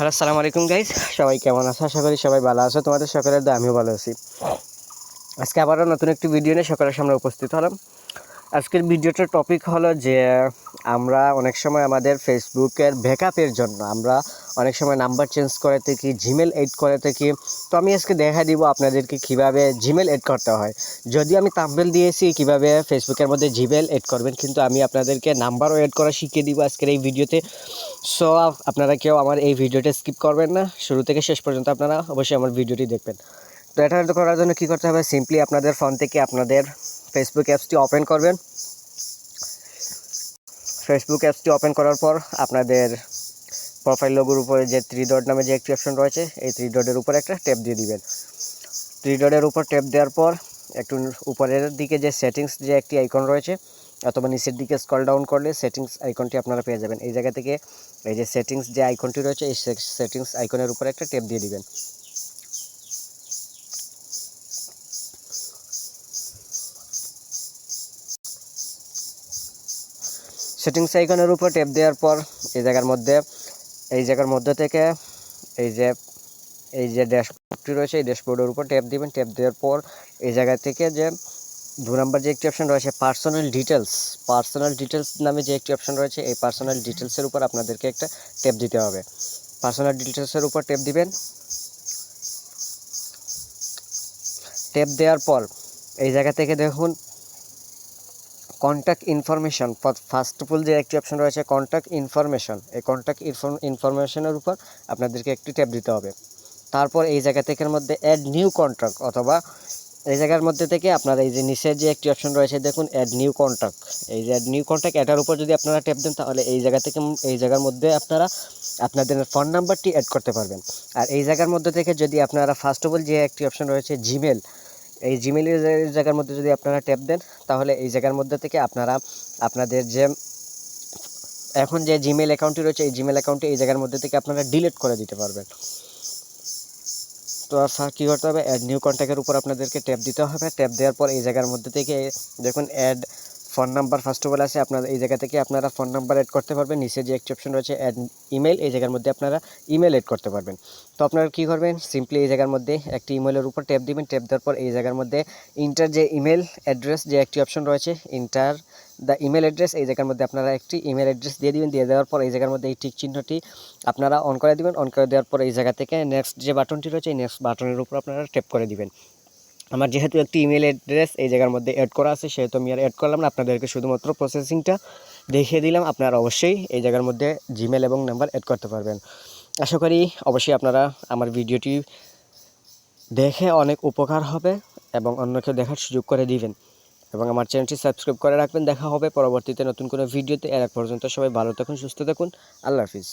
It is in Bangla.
হ্যালো, আসসালামু আলাইকুম গাইস। সবাই কেমন আছো? আশা করি সবাই ভালো আছো। তোমাদের সকলের দোয়ায় আমিও ভালো আছি। আজকে আবারও নতুন একটি ভিডিও নিয়ে সকলের সামনে উপস্থিত হলাম। আজকের ভিডিওটার টপিক হলো যে আমরা অনেক সময় আমাদের ফেসবুকের ব্যাকআপের জন্য আমরা অনেক সময় নাম্বার চেঞ্জ করে থাকি, জিমেল এড করে থাকি। তো আমি আজকে দেখা দিব আপনাদেরকে কিভাবে জিমেল এড করতে হয়। যদিও আমি থাম্বনেল দিয়েছি কিভাবে ফেসবুকের মধ্যে জিমেল এড করবেন, কিন্তু আমি আপনাদেরকে নাম্বারও এড করা শিখিয়ে দিব আজকের এই ভিডিওতে। সো আপনারা কেউ আমার এই ভিডিওটা স্কিপ করবেন না, শুরু থেকে শেষ পর্যন্ত আপনারা অবশ্যই আমার ভিডিওটি দেখবেন। তো এটা করার জন্য কী করতে হবে, সিম্পলি আপনাদের ফোন থেকে আপনাদের ফেসবুক অ্যাপসটি ওপেন করবেন। ফেসবুক অ্যাপসটি ওপেন করার পর আপনাদের প্রোফাইল লোগোর উপরে যে 3 ডট নামে যে একটি অপশন রয়েছে, এই 3 ডটের উপর একটা ট্যাপ দিয়ে দিবেন। 3 ডটের উপর ট্যাপ দেওয়ার পর একটু উপরের দিকে যে সেটিংস যে একটি আইকন রয়েছে, অথবা নিচের দিকে স্ক্রল ডাউন করলে সেটিংস আইকনটি আপনারা পেয়ে যাবেন। এই জায়গা থেকে এই যে সেটিংস যে আইকনটি রয়েছে, এই সেটিংস আইকনের উপরে একটা ট্যাপ দিয়ে দিবেন। সেটিংস আইকনের উপর ট্যাপ দেওয়ার পর এই জায়গার মধ্যে থেকে এই যে ড্যাশবোর্ডটি রয়েছে, এই ড্যাশবোর্ডের উপর ট্যাপ দিবেন। ট্যাপ দেওয়ার পর এই জায়গা থেকে যে 2 নম্বর যে একটি অপশন রয়েছে পার্সোনাল ডিটেলস নামে যে একটি অপশন রয়েছে, এই পার্সোনাল ডিটেলসের উপর আপনাদেরকে একটা ট্যাপ দিতে হবে। পার্সোনাল ডিটেলসের উপর ট্যাপ দিবেন। ট্যাপ দেওয়ার পর এই জায়গা থেকে দেখুন contact information, first of all যে একটি অপশন রয়েছে কন্ট্যাক্ট ইনফরমেশন, এই কন্ট্যাক্ট ইনফরমেশনের উপর আপনাদেরকে একটি ট্যাপ দিতে হবে। তারপর এই জায়গা থেকে মধ্যে অ্যাড নিউ কন্ট্যাক্ট, অথবা এই জায়গার মধ্যে থেকে আপনারা এই যে নিচের যে একটি অপশন রয়েছে দেখুন অ্যাড নিউ কন্ট্যাক্ট, এই যে অ্যাড নিউ কন্ট্যাক্ট, এটার উপর যদি আপনারা ট্যাপ দেন তাহলে এই জায়গা থেকে এই জায়গার মধ্যে আপনারা আপনাদের ফোন নাম্বারটি অ্যাড করতে পারবেন। আর এই জায়গার মধ্যে থেকে যদি আপনারা ফার্স্ট অফ অল যে একটি অপশন রয়েছে জিমেল, এই জিমেলের জায়গার মধ্যে যদি আপনারা ট্যাপ দেন তাহলে এই জায়গার মধ্যে থেকে আপনারা আপনাদের যে এখন যে জিমেল অ্যাকাউন্টটি রয়েছে এই জিমেল অ্যাকাউন্টটি এই জায়গার মধ্যে থেকে আপনারা ডিলিট করে দিতে পারবেন। তো কী করতে হবে, অ্যাড নিউ কন্ট্যাক্টের উপর আপনাদেরকে ট্যাপ দিতে হবে। ট্যাপ দেওয়ার পর এই জায়গার মধ্যে থেকে দেখুন add phone number first of all আছে, আপনারা এই জায়গা থেকে আপনারা ফোন নাম্বার অ্যাড করতে পারবেন। নিচে যে একটি অপশন রয়েছে অ্যাড ইমেল, এই জায়গার মধ্যে আপনারা ইমেল অ্যাড করতে পারবেন। তো আপনারা কী করবেন, সিম্পলি এই জায়গার মধ্যে একটি ইমেলের উপর ট্যাপ দিবেন। ট্যাপ দেওয়ার পর এই জায়গার মধ্যে ইন্টার যে ইমেল অ্যাড্রেস যে একটি অপশন রয়েছে ইন্টার দ্য ইমেল অ্যাড্রেস, এই জায়গার মধ্যে আপনারা একটি ইমেল অ্যাড্রেস দিয়ে দিবেন। দিয়ে দেওয়ার পর এই জায়গার মধ্যে এই টিক চিহ্নটি আপনারা অন করে দিবেন। অন করে দেওয়ার পর এই জায়গা থেকে নেক্সট যে বাটনটি রয়েছে এই নেক্সট বাটনের উপর আপনারা ট্যাপ করে দিবেন। আমার যেহেতু একটি ইমেল অ্যাড্রেস এই জায়গার মধ্যে অ্যাড করা আছে সেহেতু আমি আর অ্যাড করলাম না, আপনাদেরকে শুধুমাত্র প্রসেসিংটা দেখিয়ে দিলাম। আপনারা অবশ্যই এই জায়গার মধ্যে জিমেল এবং নাম্বার অ্যাড করতে পারবেন। আশা করি অবশ্যই আপনারা আমার ভিডিওটি দেখে অনেক উপকার হবে এবং অন্যকে দেখার সুযোগ করে দিবেন এবং আমার চ্যানেলটি সাবস্ক্রাইব করে রাখবেন। দেখা হবে পরবর্তীতে নতুন কোনো ভিডিওতে। এর পর্যন্ত সবাই ভালো থাকুন, সুস্থ থাকুন। আল্লাহ হাফিজ।